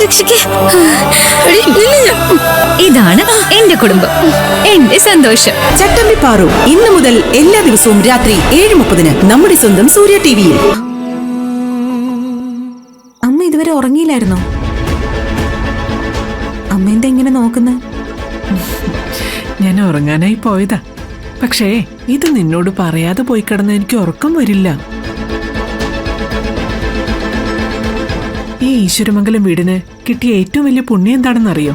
രക്ഷിക്ക്. എടി, നില്ല് ഞാൻ. ഇതാണ് എന്റെ കുടുംബം, എന്റെ സന്തോഷം. ചട്ടമ്പി പാറു ഇന്നു മുതൽ എല്ലാ ദിവസവും രാത്രി 7:30 നമ്മുടെ സ്വന്തം സൂര്യ ടിവിയിൽ. അമ്മ ഇതുവരെ ഉറങ്ങിയില്ലായിരുന്നോ? അമ്മ എന്താ ഇങ്ങനെ നോക്കുന്നത്? ഞാൻ ഉറങ്ങാനായി പോയതാ. പക്ഷേ ഇത് നിന്നോട് പറയാതെ പോയി കിടന്ന എനിക്ക് ഉറക്കം വരില്ല. ഈ ഈശ്വരമംഗലം വീടിന് കിട്ടിയ ഏറ്റവും വലിയ പുണ്യം എന്താണെന്നറിയോ?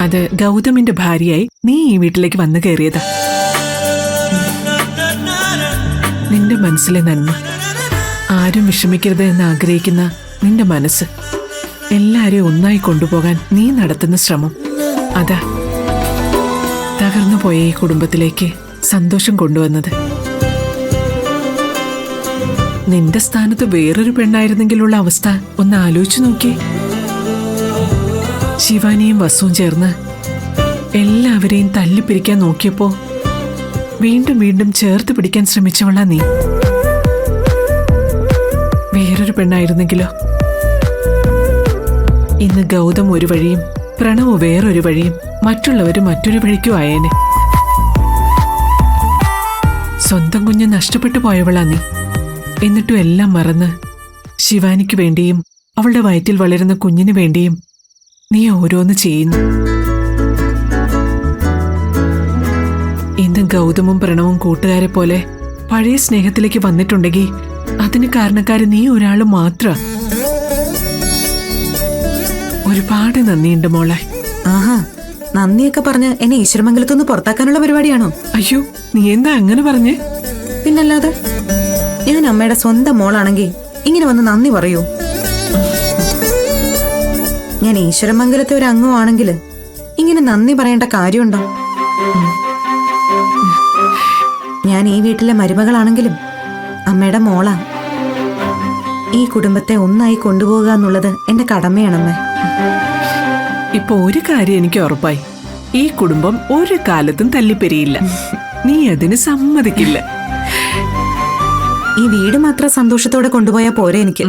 അത് ഗൗതമിന്റെ ഭാര്യയായി നീ ഈ വീട്ടിലേക്ക് വന്നു കയറിയതാ. നിന്റെ മനസ്സിലെ നന്മ, ആരും വിഷമിക്കരുത് എന്ന് ആഗ്രഹിക്കുന്ന നിന്റെ മനസ്സ്, എല്ലാരെയും ഒന്നായി കൊണ്ടുപോകാൻ നീ നടത്തുന്ന ശ്രമം, അതാ തകർന്നു പോയ ഈ കുടുംബത്തിലേക്ക് സന്തോഷം കൊണ്ടുവന്നത്. നിന്റെ സ്ഥാനത്ത് വേറൊരു പെണ്ണായിരുന്നെങ്കിലുള്ള അവസ്ഥ ഒന്ന് ആലോചിച്ചു നോക്കി. ശിവാനിയും വസുവും ചേർന്ന് എല്ലാവരെയും തല്ലിപ്പിരിക്കാൻ നോക്കിയപ്പോ വീണ്ടും വീണ്ടും ചേർത്ത് പിടിക്കാൻ ശ്രമിച്ചവളാ നീ. വേറൊരു പെണ്ണായിരുന്നെങ്കിലോ? ഇന്ന് ഗൗതം ഒരു വഴിയും പ്രണവ് വേറൊരു വഴിയും മറ്റുള്ളവര് മറ്റൊരു വഴിക്കും ആയേനെ. സ്വന്തം കുഞ്ഞ് നഷ്ടപ്പെട്ടു പോയവളാ നീ. എന്നിട്ടും എല്ലാം മറന്ന് ശിവാനിക്ക് വേണ്ടിയും അവളുടെ വയറ്റിൽ വളരുന്ന കുഞ്ഞിനു വേണ്ടിയും നീ ഓരോന്ന് ചെയ്യുന്നു. ഇന്ന് ഗൗതമും പ്രണവും കൂട്ടുകാരെ പോലെ പഴയ സ്നേഹത്തിലേക്ക് വന്നിട്ടുണ്ടെങ്കിൽ അതിന് കാരണക്കാര് നീ ഒരാള് മാത്ര. ഒരുപാട് നന്ദിയുണ്ട് മോളെ. ആഹാ, നന്ദിയൊക്കെ പറഞ്ഞ് എന്നെ ഈശ്വരമംഗലത്തുനിന്ന് പുറത്താക്കാനുള്ള പരിപാടിയാണോ? അയ്യോ, നീ എന്താ അങ്ങനെ പറഞ്ഞേ? പിന്നല്ലാതെ, ഞാൻ അമ്മയുടെ സ്വന്തം മോളാണെങ്കിൽ ഇങ്ങനെ വന്ന് നന്ദി പറയൂ? ഞാൻ ഈശ്വരമംഗലത്തെ ഒരു അംഗമാണെങ്കിൽ ഇങ്ങനെ നന്ദി പറയേണ്ട കാര്യമുണ്ടോ? ഞാൻ ഈ വീട്ടിലെ മരുമകളാണെങ്കിലും അമ്മയുടെ മോളാ. ഈ കുടുംബത്തെ ഒന്നായി കൊണ്ടുപോകുക എന്നുള്ളത് എന്റെ കടമയാണമ്മേ. ഇപ്പൊ ഒരു കാര്യം എനിക്ക് ഉറപ്പായി, ഈ കുടുംബം ഒരു കാലത്തും തല്ലിപ്പെരിയില്ല. നീ അതിന് സമ്മതിക്കില്ല. ഈ വീട് മാത്രം സന്തോഷത്തോടെ കൊണ്ടുപോയാ പോരെ എനിക്ക്.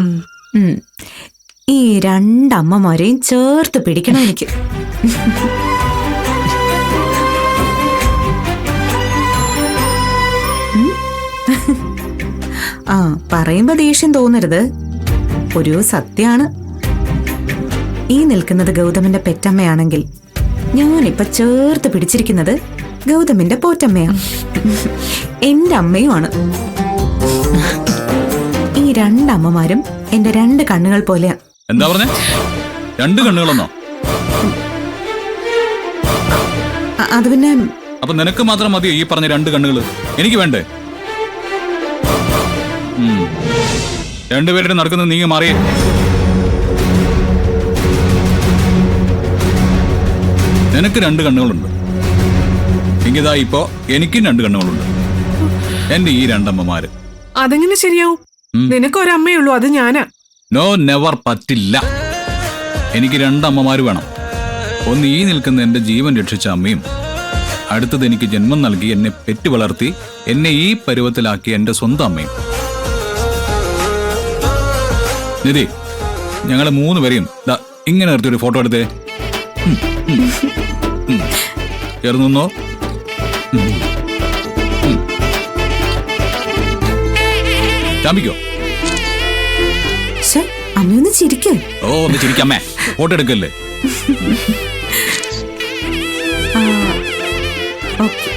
ഈ രണ്ടമ്മമാരെയും ചേർത്ത് പിടിക്കണം എനിക്ക്. ആ, പറയുമ്പോ ദേഷ്യം തോന്നരുത്. ഒരു സത്യാണ്. ഈ നിൽക്കുന്നത് ഗൗതമിന്റെ പെറ്റമ്മയാണെങ്കിൽ ഞാനിപ്പൊ ചേർത്ത് പിടിച്ചിരിക്കുന്നത് ഗൗതമിന്റെ പോറ്റമ്മയാ. എന്റെ അമ്മയുമാണ്. ഈ രണ്ടമ്മമാരും എന്റെ രണ്ട് കണ്ണുകൾ പോലെയാ. എന്താ പറഞ്ഞേ? രണ്ട് കണ്ണുകളെന്നോ? അത് പിന്നെ അപ്പൊ നിനക്ക് മാത്രം മതിയോ ഈ പറഞ്ഞ രണ്ട് കണ്ണുകള്? എനിക്ക് വേണ്ടേ? രണ്ടുപേരുടെ നടക്കുന്നത് നീങ്ങി മാറിയേ. നിനക്ക് രണ്ട് കണ്ണുകളുണ്ട്, എങ്കിതാ ഇപ്പോ എനിക്കും രണ്ട് കണ്ണുകളുണ്ട്. എന്റെ ഈ രണ്ടമ്മമാര്. അതെങ്ങനെ ശരിയാവും? നിനക്കൊരമ്മയുള്ളൂ, അത് ഞാനാ. നോ, നെവർ, പറ്റില്ല. എനിക്ക് രണ്ടമ്മമാര് വേണം. ഒന്ന് ഈ നിൽക്കുന്ന എന്റെ ജീവൻ രക്ഷിച്ച അമ്മയും, അടുത്തത് എനിക്ക് ജന്മം നൽകി എന്നെ പെറ്റു വളർത്തി എന്നെ ഈ പരുവത്തിലാക്കിയ എന്റെ സ്വന്തം അമ്മയും. നിധി, ഞങ്ങളെ മൂന്ന് പേരെയും ഇങ്ങനെ നിർത്തി ഒരു ഫോട്ടോ എടുത്തേ. ചേർന്നോ? ചാമ്പിക്കോ? അമ്മയൊന്ന് ചിരിക്കേ. ഓ, ഒന്ന് ചിരിക്കമ്മേ. ഫോട്ടോ എടുക്കല്ലേ? ഓക്കെ.